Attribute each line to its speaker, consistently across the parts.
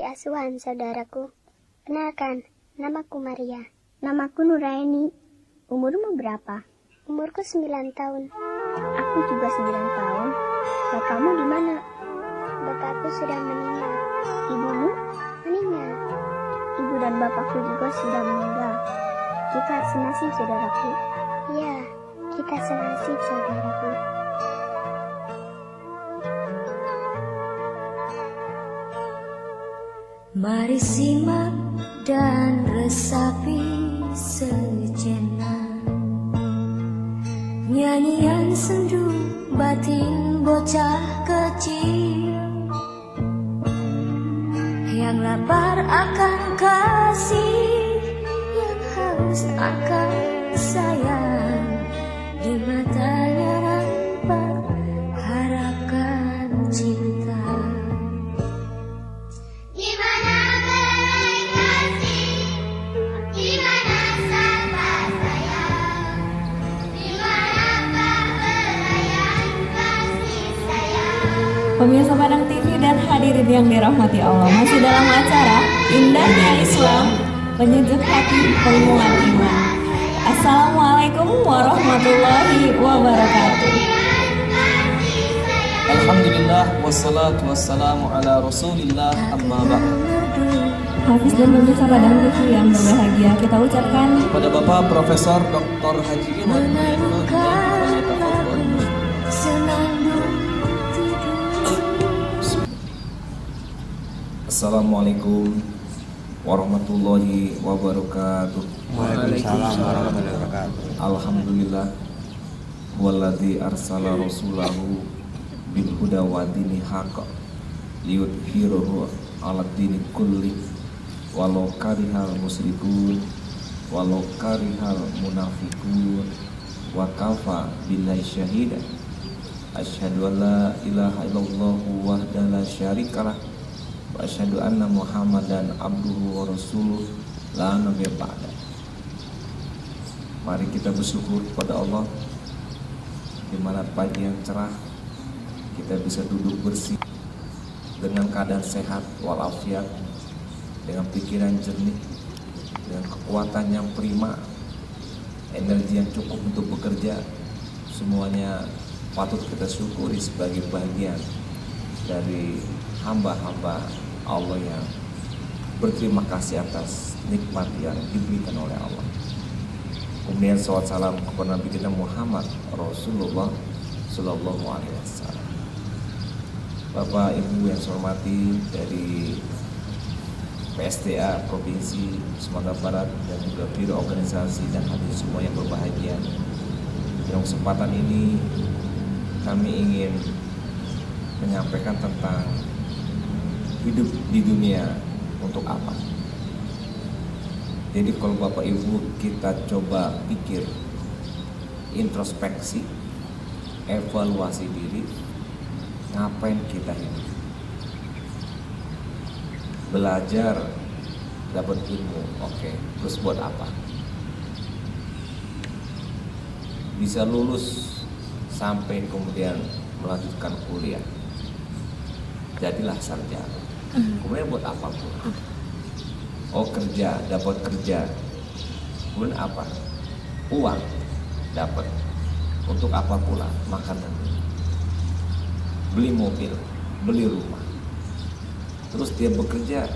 Speaker 1: panti asuhan, saudaraku. Kenalkan, namaku Maria.
Speaker 2: Namaku Nuraini. Umurmu berapa?
Speaker 1: Umurku 9 tahun.
Speaker 2: Aku juga 9 tahun. Bapakmu di mana?
Speaker 1: Bapakku sudah meninggal.
Speaker 2: Ibumu?
Speaker 1: Meninggal.
Speaker 2: Ibu dan bapakku juga sudah meninggal. Kita senasib, saudaraku.
Speaker 1: Ya, kita senasib, saudaraku.
Speaker 3: Mari simak dan resapi sejenak nyanyian sendu batin bocah kecil yang lapar akan kasih, yang haus akan sayang. Di matanya nampak harapkan cinta.
Speaker 4: Pemirsa Padang TV dan hadirin yang dirahmati Allah, masih dalam acara Indahnya Islam, Penyejuk Hati, Penguat Iman. Assalamualaikum warahmatullahi wabarakatuh.
Speaker 5: Alhamdulillah, wassalatu wassalamu ala rasulillah, amma ba'd.
Speaker 4: Hafiz dan pemirsa Padang TV yang berbahagia, kita ucapkan
Speaker 5: Kepada Bapak Profesor Dr. Haji Iwan Widianto yang kami Assalamualaikum warahmatullahi wabarakatuh.
Speaker 6: Waalaikumsalam warahmatullahi wabarakatuh.
Speaker 5: Alhamdulillah walladzi arsala rasulahu bil huda wa dini haqq liyudhhirahu 'ala dini kulli walau karihal musyrikun walau karihal munafiqun wa kafa billahi syahida. Asyhadu an la ilaha illallah wahdahu la syarikalah wa asyhadu anna Muhammadan abduhu wa rasuluh la nabiyya ba'da. Mari kita bersyukur kepada Allah di mana pagi yang cerah kita bisa duduk bersih dengan keadaan sehat walafiat, dengan pikiran jernih, dengan kekuatan yang prima, energi yang cukup untuk bekerja. Semuanya patut kita syukuri sebagai bagian dari hamba-hamba Allah yang berterima kasih atas nikmat yang diberikan oleh Allah. Kemudian salawat salam kepada Nabi kita Muhammad Rasulullah Sallallahu Alaihi Wasallam. Bapak Ibu yang saya hormati dari PSDA Provinsi Sumatera Barat dan juga biro organisasi dan hadirin semua yang berbahagia. Dalam kesempatan ini kami ingin menyampaikan tentang hidup di dunia untuk apa. Jadi kalau Bapak Ibu kita coba pikir, introspeksi, evaluasi diri, ngapain kita hidup? Belajar, dapat ilmu, oke. Terus buat apa? Bisa lulus sampai kemudian melanjutkan kuliah, jadilah sarjana. Kemudian buat apa pula? Oh, kerja, dapat kerja. Kemudian apa? Uang dapat. Untuk apa pula? Makanan, beli mobil, beli rumah. Terus dia bekerja,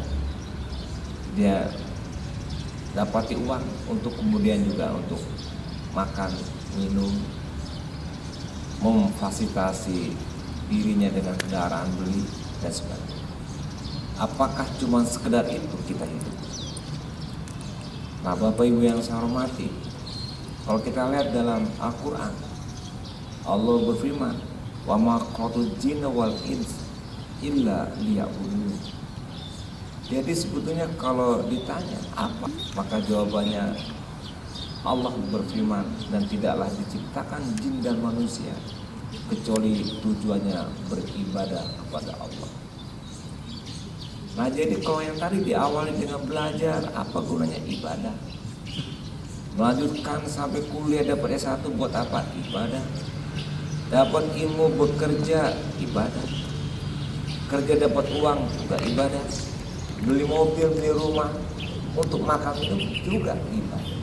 Speaker 5: dia dapati uang untuk kemudian juga untuk makan, minum, memfasilitasi dirinya dengan kendaraan beli dan sebagainya. Apakah cuma sekedar itu kita hidup? Nah, Bapak Ibu yang saya hormati, kalau kita lihat dalam Al-Quran, Allah berfirman, wa ma khalaqtul jinna wal ins illa liya'budun. Jadi sebetulnya kalau ditanya apa, maka jawabannya Allah berfirman, dan tidaklah diciptakan jin dan manusia kecuali tujuannya beribadah kepada Allah. Nah, jadi kalau yang tadi diawali dengan belajar, apa gunanya ibadah? Melanjutkan sampai kuliah dapat S1 buat apa? Ibadah. Dapat ilmu, bekerja, ibadah. Kerja dapat uang, juga ibadah. beli mobil, beli rumah, untuk makan minum juga ibadah.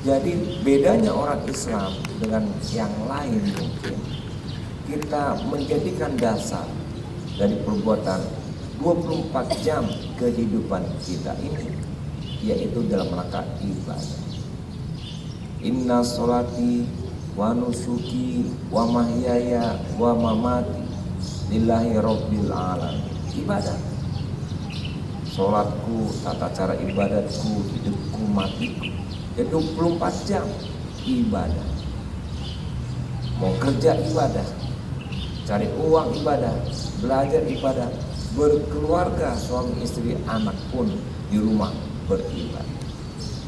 Speaker 5: Jadi bedanya orang Islam dengan yang lain mungkin, kita menjadikan dasar dari perbuatan 24 jam kehidupan kita ini, yaitu dalam rangka ibadah. Inna sholati wa nusuki wa mahyaya wa mamati lillahi rabbil alamin. Ibadah. Sholatku, tata cara ibadatku, hidupku, matiku, 24 jam ibadah. Mau kerja ibadah, cari uang ibadah, belajar ibadah, berkeluarga, suami istri, anak pun di rumah beribadah.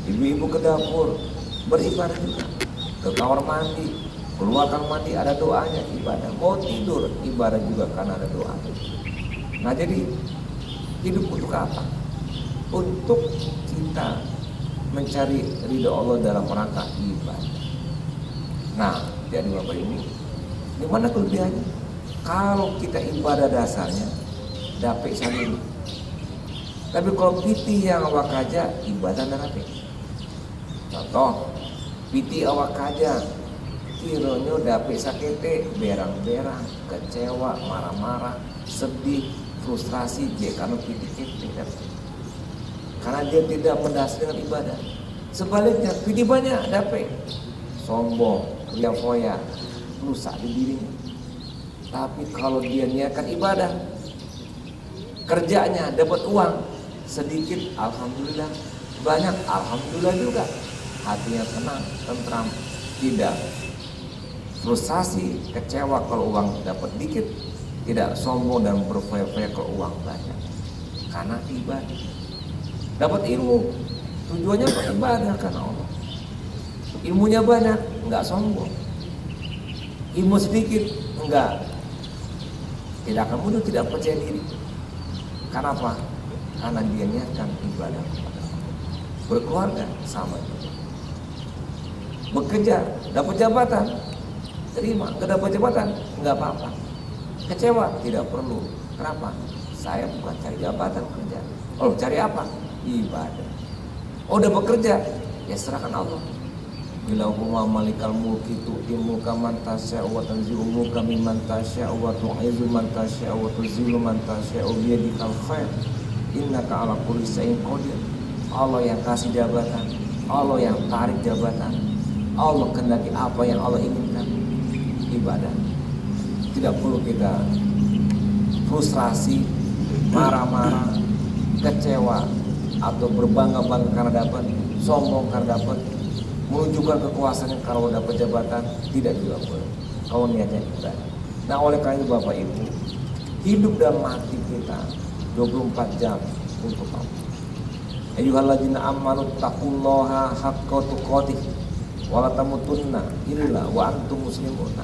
Speaker 5: Ibu-ibu ke dapur beribadah juga, ke kamar mandi, keluar kamar mandi ada doanya, ibadah. Mau tidur ibadah juga karena ada doa. Nah jadi hidup untuk apa? Untuk kita mencari ridha Allah dalam rangka ibadah. Nah, jadi Bapak Ibu, di mana kelebihannya? Kalau kita ibadah dasarnya dapat saling. Tapi kalau piti yang awak aja ibadah narapi. Contoh, piti awak aja kironyo dapat sakete, berang-berang, kecewa, marah-marah, sedih, frustrasi dia karena piti kita. Karena dia tidak mendasar dengan ibadah. Sebaliknya, piti banyak dapat sombong, foya, rusak di dirinya. Tapi kalau dia niatkan ibadah, kerjanya dapat uang sedikit, alhamdulillah, banyak, alhamdulillah juga. Hatinya tenang, tentram, tidak frustasi, kecewa kalau uang dapat dikit, tidak sombong dan berfoya-foya kalau uang banyak. Karena ibadah. Dapat ilmu, tujuannya beribadah karena Allah. Ilmunya banyak, enggak sombong. Ilmu sedikit, enggak, tidak akan mudah, tidak percaya diri. Karena apa? Karena dia niatkan ibadah kepada Allah. Berkeluarga sama juga. Bekerja, dapat jabatan, terima. Enggak dapat jabatan, enggak apa-apa. Kecewa, tidak perlu. Kenapa? Saya bukan cari jabatan, kerja. Oh, cari apa? Ibadah. Oh, udah bekerja, ya serahkan Allah. Bila huwa malikal mulki tu'ti mulka man tasya wa tanzi'u mulka mimman tasya wa tu'izzu man tasya wa tuzillu man tasya bi yadikal khair innaka ala kulli syai'in qadir. Allah yang kasih jabatan, Allah yang tarik jabatan, Allah kehendaki apa yang Allah inginkan. Ibadah. Tidak perlu kita frustrasi, marah-marah, kecewa, atau berbangga-bangga karena dapat, sombong karena dapat, menunjukkan kekuasaan kalau dapat jabatan, tidak juga boleh. Kalau niatnya ibadah. Nah oleh karena itu Bapak Ibu, hidup dan mati kita 24 jam untuk Allah. Ayyuhalladzina amanu taqullaha haqqa tuqatih wa la tamutunna illa wa antum muslimun.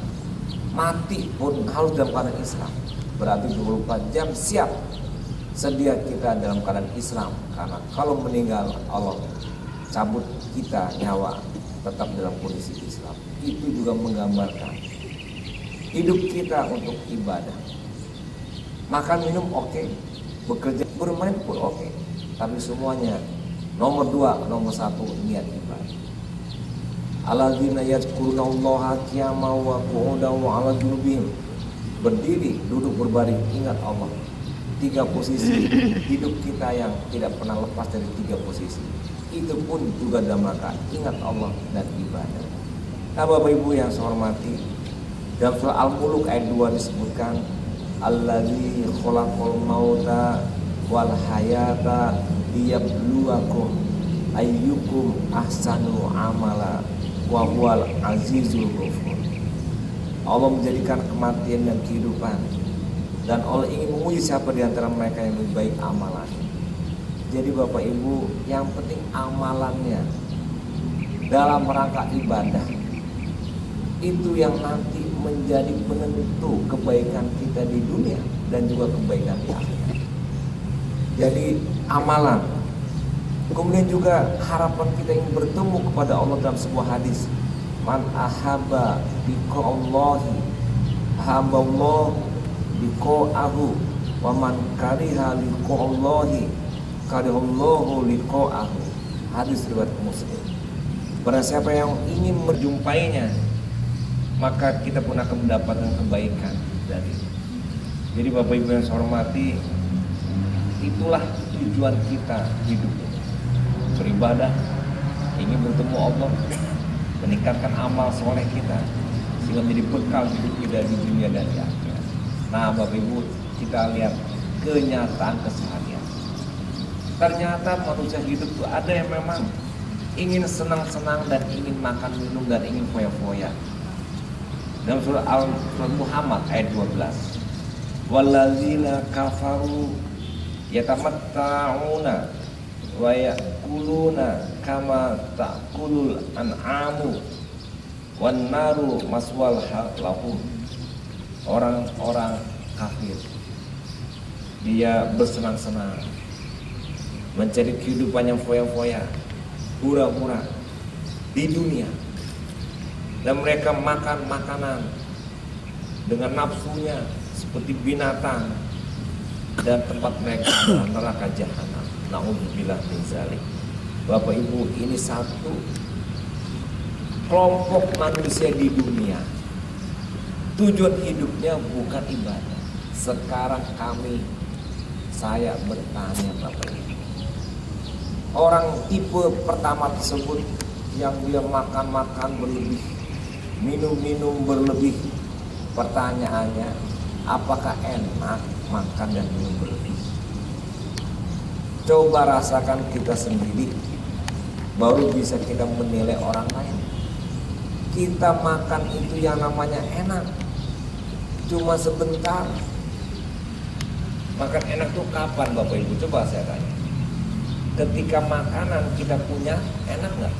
Speaker 5: Mati pun harus dalam keadaan Islam. Berarti 24 jam siap sedia kita dalam keadaan Islam. Karena kalau meninggal Allah cabut kita nyawa tetap dalam kondisi Islam. Itu juga menggambarkan hidup kita untuk ibadah. Makan minum oke, bekerja bermain pun oke. Tapi semuanya nomor 2, nomor 1 niat ibadah. Alladzina yadhkurunallaha qiyaman wa qu'udan wa 'ala junubihim. Berdiri, duduk, berbaring, ingat Allah. 3 posisi hidup kita yang tidak pernah lepas dari 3 posisi. Itu pun juga dalam rangka ingat Allah dan ibadah. Nah Bapak Ibu yang saya hormati, dalam surah Al-Mulk ayat 2 disebutkan Allazi khalaqal mauta wal hayata liyabluwakum ayyukum ahsanu amala wa huwal azizul ghafur. Allah menjadikan kematian dan kehidupan, dan Allah ingin menguji siapa di antara mereka yang lebih baik amalan. Jadi Bapak Ibu, yang penting amalannya dalam rangka ibadah. Itu yang nanti menjadi penentu kebaikan kita di dunia dan juga kebaikan di akhirat. Jadi amalan. Kemudian juga harapan kita ingin bertemu kepada Allah dalam sebuah hadis. Man ahabba biqa'allahi ahabballahu biqa'ahu Wa man kariha liqa'allahi karihallahu liqa'ahu. Hadis riwayat Muslim. Barang siapa yang ingin menjumpainya, maka kita pun akan mendapatkan kebaikan dari itu. Jadi Bapak Ibu yang saya hormati, itulah tujuan kita hidup ini. Beribadah, ingin bertemu Allah, meningkatkan amal soleh kita, sehingga menjadi bekal hidup kita di dunia dan di akhirat. Nah Bapak Ibu, kita lihat kenyataan keseharian. Ternyata manusia hidup itu ada yang memang ingin senang-senang dan ingin makan minum dan ingin foya-foya. Dalam surah Al-Muhammad ayat 12, walladzina kafaru yatamatta'una wa ya'kuluna kama ta'kulul an'amu wan naru maswal lahum. Orang-orang kafir dia bersenang-senang, mencari kehidupan yang foya-foya, hura-hura di dunia, dan mereka makan makanan dengan nafsunya seperti binatang, dan tempat mereka adalah neraka jahanam. Na'udzubillah min dzalik. Bapak Ibu, ini satu kelompok manusia di dunia, tujuan hidupnya bukan ibadah. Sekarang saya bertanya Bapak Ibu, orang tipe pertama tersebut yang dia makan-makan berlebih, minum-minum berlebih, pertanyaannya, apakah enak makan dan minum berlebih? Coba rasakan kita sendiri, baru bisa kita menilai orang lain. Kita makan itu yang namanya enak cuma sebentar. Makan enak tuh kapan Bapak Ibu? Coba saya tanya. Ketika makanan kita punya, enak nggak?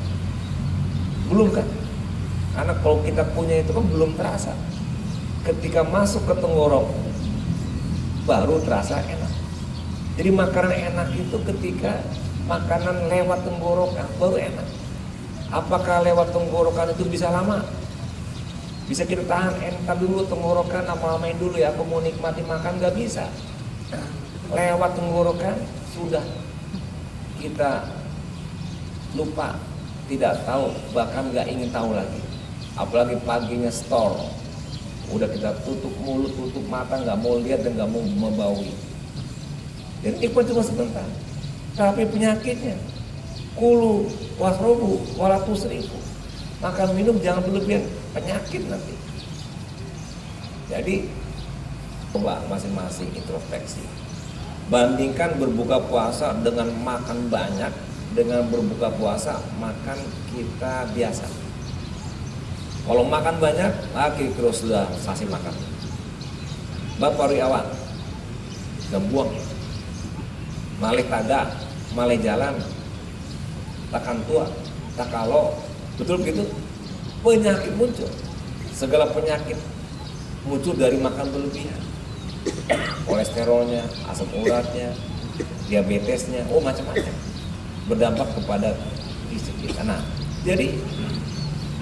Speaker 5: Belum kan? Karena kalau kita punya itu kan belum terasa. Ketika masuk ke tenggorok baru terasa enak. Jadi makanan enak itu ketika makanan lewat tenggorokan baru enak. Apakah lewat tenggorokan itu bisa lama? Bisa kita tahan, entar dulu tenggorokan, lama-lamain dulu ya, aku mau nikmati makan, nggak bisa. Lewat tenggorokan sudah kita lupa, tidak tahu, bahkan nggak ingin tahu lagi. Apalagi paginya store, udah kita tutup mulut, tutup mata, nggak mau lihat dan nggak mau membaui. Jadi nikmat cuma sebentar, tapi penyakitnya kulu wasrobu walatus ribu. Makan minum jangan berlebihan, penyakit nanti. Jadi coba masing-masing introspeksi. Bandingkan berbuka puasa dengan makan banyak dengan berbuka puasa makan kita biasa. Kalau makan banyak, lagi terus sudah sasi makan. Bapak Riawan, gembuang, malih tada, malih jalan, takkan tua, tak kalau, betul begitu. Penyakit muncul, segala penyakit muncul dari makan berlebihan. Kolesterolnya, asam uratnya, diabetesnya, macam-macam berdampak kepada fisik kita. Nah, jadi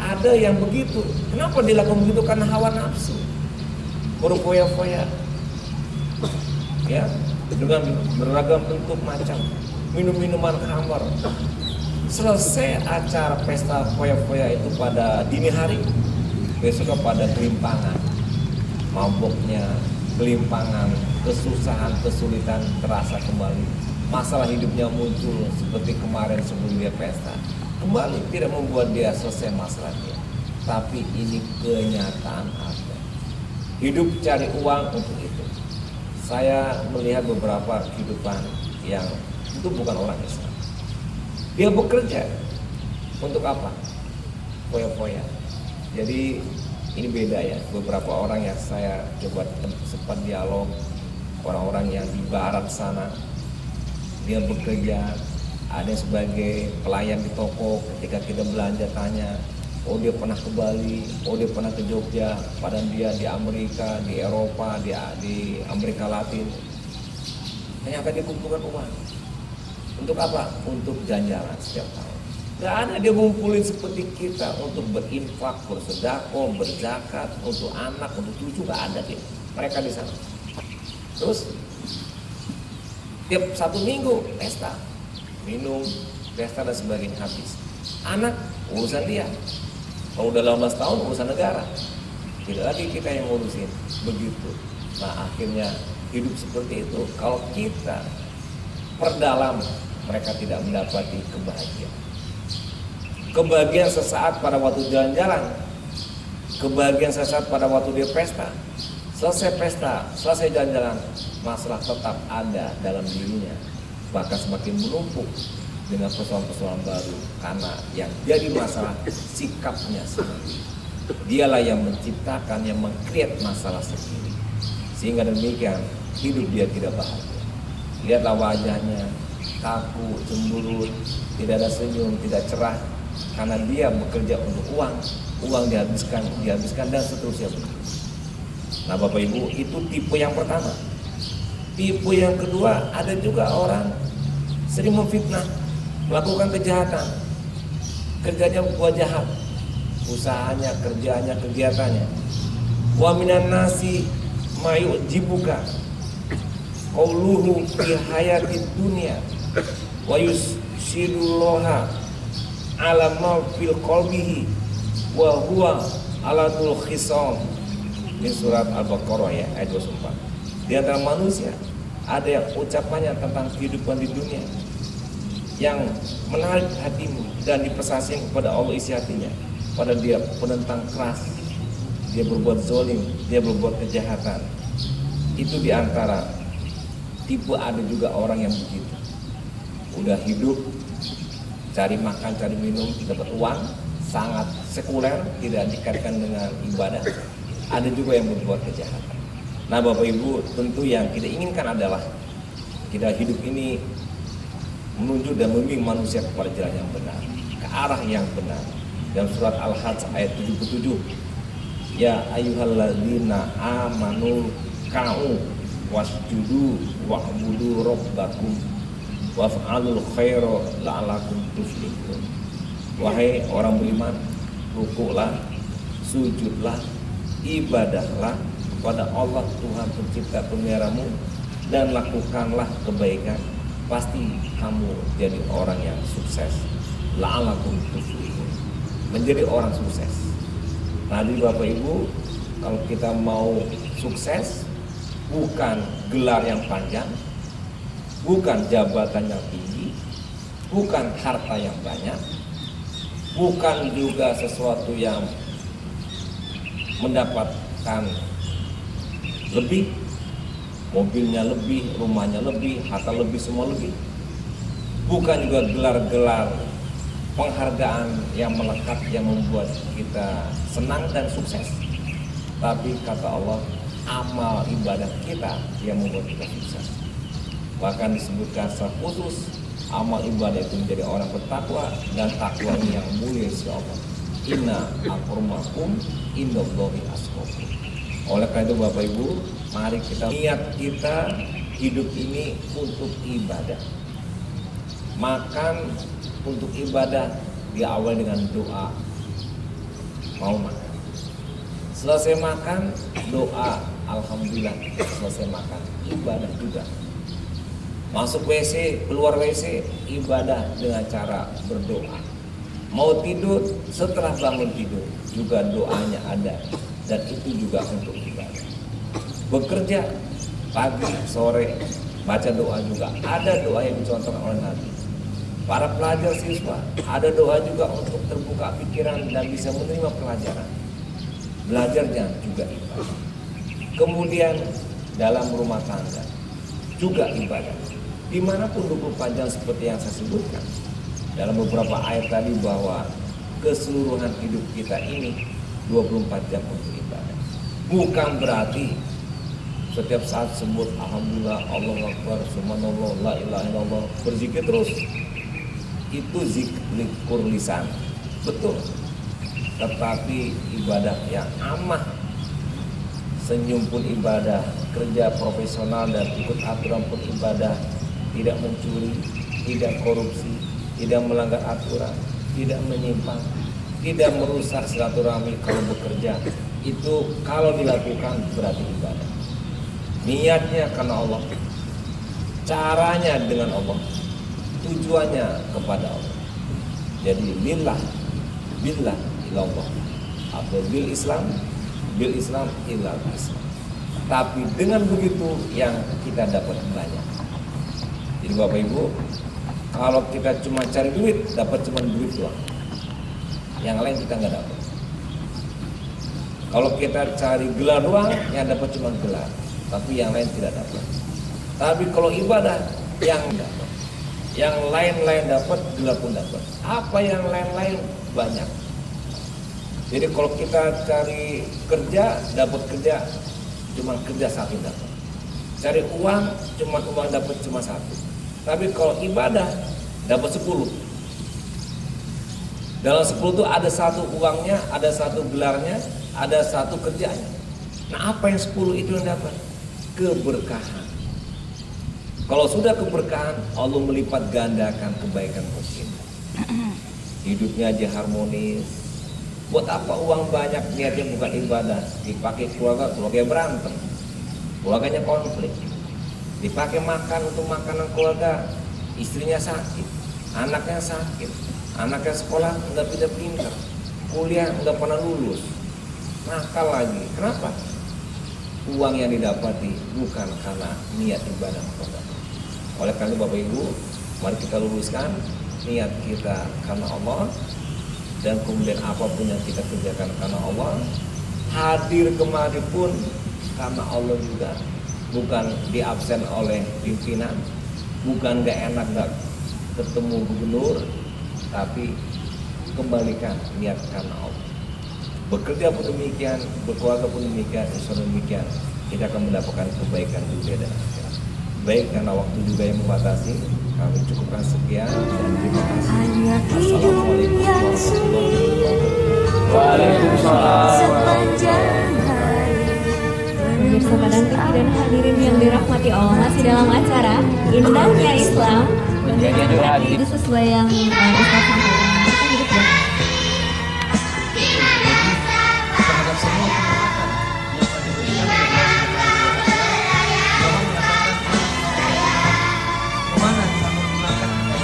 Speaker 5: ada yang begitu. Kenapa dilakukan begitu? Karena hawa nafsu, berfoya-foya, ya, dengan beragam bentuk macam, minum-minuman khamar. Selesai acara pesta foya-foya itu pada dini hari, besok pada kelimpangan, maboknya, kelimpangan, kesusahan, kesulitan terasa kembali. Masalah hidupnya muncul seperti kemarin sebelum dia pesta. Kembali tidak membuat dia selesai masalahnya. Tapi ini kenyataan ada. Hidup cari uang untuk itu. Saya melihat beberapa kehidupan yang itu bukan orang Islam. Dia bekerja untuk apa? Foya-foya. Jadi ini beda ya. Beberapa orang yang saya coba sempat dialog, orang-orang yang di barat sana, dia bekerja, ada sebagai pelayan di toko. Ketika kita belanja tanya, oh dia pernah ke Bali, oh dia pernah ke Jogja, padahal dia di Amerika, di Eropa, di Amerika Latin. Ternyata dia kumpulkan uang. Untuk apa? Untuk jalan-jalan setiap tahun. Gak ada dia ngumpulin seperti kita untuk berinfak, bersedekah, berzakat, untuk anak, untuk cucu, gak ada dia. Mereka di sana. Terus Tiap Sabtu Minggu pesta, minum, pesta dan sebagainya habis. Anak urusan dia. Kalau udah 18 tahun urusan negara. Tidak lagi kita yang ngurusin. Begitu. Nah akhirnya hidup seperti itu. Kalau kita perdalam, mereka tidak mendapati kebahagiaan. Kebahagiaan sesaat pada waktu jalan-jalan, kebahagiaan sesaat pada waktu dia pesta. Selesai pesta, selesai jalan-jalan, masalah tetap ada dalam dirinya. Bahkan semakin menumpuk dengan persoalan-persoalan baru. Karena yang jadi masalah sikapnya sendiri. Dialah yang menciptakan, yang meng-create masalah sendiri. Sehingga demikian hidup dia tidak bahagia. Lihatlah wajahnya, kaku, cemberut, tidak ada senyum, tidak cerah. Karena dia bekerja untuk uang, uang dihabiskan dan seterusnya. Nah Bapak Ibu, itu tipe yang pertama. Tipe yang kedua, ada juga orang sering memfitnah, melakukan kejahatan, kerjanya buat jahat, usahanya, kerjanya, kegiatannya. Wa minan nasi mayujibuka qauluhu fi hayatid dunya wa yusidullaha ala ma fil qalbihi wa huwa alatul khisam. Ini surat Al-Baqarah ya, ayat 24. Di antara manusia ada yang ucapannya tentang kehidupan di dunia yang menarik hatimu dan dipersasing kepada Allah isi hatinya. Pada dia penentang keras, dia berbuat zalim, dia berbuat kejahatan. Itu di antara tipe, ada juga orang yang begitu. Udah hidup, cari makan, cari minum, dapat uang, sangat sekuler, tidak dikaitkan dengan ibadah. Ada juga yang berbuat kejahatan. Nah Bapak Ibu, tentu yang kita inginkan adalah kita hidup ini menuju dan membimbing manusia kepada jalan yang benar, ke arah yang benar. Dalam surat Al-Hajj ayat 77, ya ayyuhalladzina amanu ka'u wasjudu wa'budu rabbakum waf'alul khaira la'alakum tuflihun. Wahai orang beriman, rukuklah, sujudlah, ibadahlah kepada Allah Tuhan pencipta pemeliharamu dan lakukanlah kebaikan, pasti kamu jadi orang yang sukses. La'alakum tuflihun, menjadi orang sukses. Tadi Bapak Ibu, kalau kita mau sukses, bukan gelar yang panjang, bukan jabatan yang tinggi, bukan harta yang banyak, bukan juga sesuatu yang mendapatkan lebih, mobilnya lebih, rumahnya lebih, harta lebih, semua lebih. Bukan juga gelar-gelar penghargaan yang melekat yang membuat kita senang dan sukses. Tapi kata Allah, amal ibadah kita yang membuat kita sukses. Bahkan disebutkan secara khusus, amal ibadah itu menjadi orang bertakwa, dan takwanya yang mulia si Allah. Inna akramakum indallahi atqakum. Oleh karena itu Bapak Ibu, mari kita niat kita hidup ini untuk ibadah. Makan untuk ibadah diawali dengan doa. Mau makan, selesai makan doa, alhamdulillah selesai makan, ibadah juga. Masuk WC, keluar WC, ibadah dengan cara berdoa. Mau tidur, setelah bangun tidur juga doanya ada, dan itu juga untuk ibadah. Bekerja pagi, sore, baca doa juga. Ada doa yang dicontohkan oleh Nabi. Para pelajar siswa, ada doa juga untuk terbuka pikiran dan bisa menerima pelajaran. Belajarnya juga ibadah. Kemudian dalam rumah tangga juga ibadah. Dimanapun 24 jam seperti yang saya sebutkan dalam beberapa ayat tadi, bahwa keseluruhan hidup kita ini 24 jam untuk ibadah. Bukan berarti setiap saat sebut alhamdulillah, Allahu Akbar, subhanallah, la ilaha illallah, berzikir terus. Itu zikir lisan, betul. Tetapi ibadah yang amah, senyum pun ibadah, kerja profesional dan ikut aturan pun ibadah, tidak mencuri, tidak korupsi, tidak melanggar aturan, tidak menyimpang, tidak merusak silaturahmi kalau bekerja. Itu kalau dilakukan berarti ibadah. Niatnya karena Allah. caranya dengan Allah, tujuannya kepada Allah. Jadi billah ilallah, atau bil Islam ilal Islam. Tapi dengan begitu yang kita dapat banyak. Jadi Bapak Ibu, kalau kita cuma cari duit, dapat cuma duit doang. Yang lain kita nggak dapat. Kalau kita cari gelar doang, yang dapat cuma gelar, tapi yang lain tidak dapat. Tapi kalau ibadah, yang dapat, yang lain-lain dapat, gelar pun dapat. Apa yang lain-lain banyak. Jadi kalau kita cari kerja, dapat kerja, cuma kerja satu dapat. Cari uang, cuma uang dapat cuma satu. Tapi kalau ibadah, dapat 10. Dalam 10 itu ada satu uangnya, ada satu gelarnya, ada satu kerjanya. Nah, apa yang 10 itu yang dapat? Keberkahan. Kalau sudah keberkahan, Allah melipat gandakan kebaikan buat kita. Hidupnya aja harmonis. Buat apa uang banyak, niatnya bukan ibadah, dipakai keluarga berantem, keluarganya konflik. Dipakai makan untuk makanan keluarga, istrinya sakit, anaknya sakit, anaknya sekolah nggak pintar, kuliah nggak pernah lulus, nakal lagi. Kenapa? Uang yang didapati bukan karena niat ibadah kepada Allah. Oleh karena Bapak Ibu, mari kita luruskan niat kita karena Allah, dan kemudian apapun yang kita kerjakan karena Allah, hadir kemari pun karena Allah juga. Bukan diabsen oleh pimpinan, bukan gak enak gak ketemu gubernur, tapi kembalikan niat karena Allah. Bekerja pun demikian, berkeluarga pun demikian, insya Allah demikian, kita akan mendapatkan kebaikan dunia dan akhirat. Baik, karena waktu juga yang membatasi, kami cukupkan sekian dan terima kasih. Assalamualaikum warahmatullahi wabarakatuh.
Speaker 6: Waalaikumsalam.
Speaker 4: Pemirsa Padang TV dan hadirin yang dirahmati Allah, masih dalam acara Indahnya Islam Menjadi Hati. Itu sesuai yang Ustaz sampaikan. Kita hidup ya.
Speaker 5: Terhadap semua kemungkinan yang tadi berikan kemana kita menggunakan yang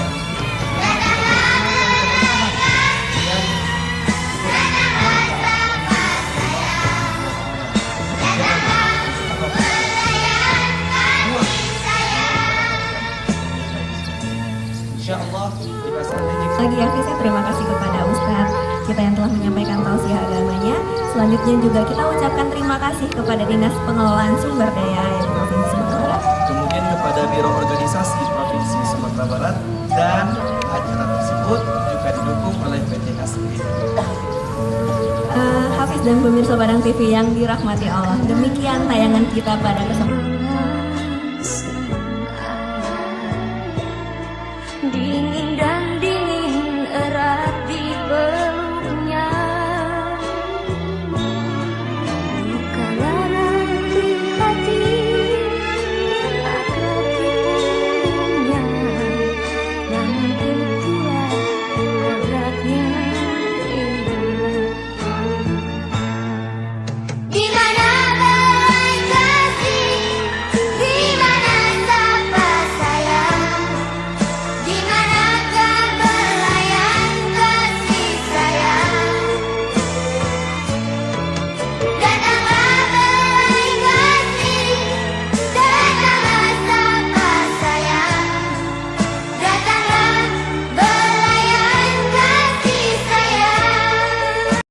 Speaker 5: insyaallah jika seandainya
Speaker 4: Lagi ya, saya terima kasih kepada Ustadz kita yang telah menyampaikan tausiah agamanya. Selanjutnya juga kita ucapkan terima kasih kepada Dinas Pengelolaan Sumber Daya Air Provinsi Sumatera Barat.
Speaker 7: Kemudian kepada Biro Organisasi Provinsi Sumatera Barat, dan acara tersebut juga didukung oleh PT Hasbi.
Speaker 4: Hafiz dan pemirsa Padang TV yang dirahmati Allah, demikian tayangan kita pada kesempatan
Speaker 3: Di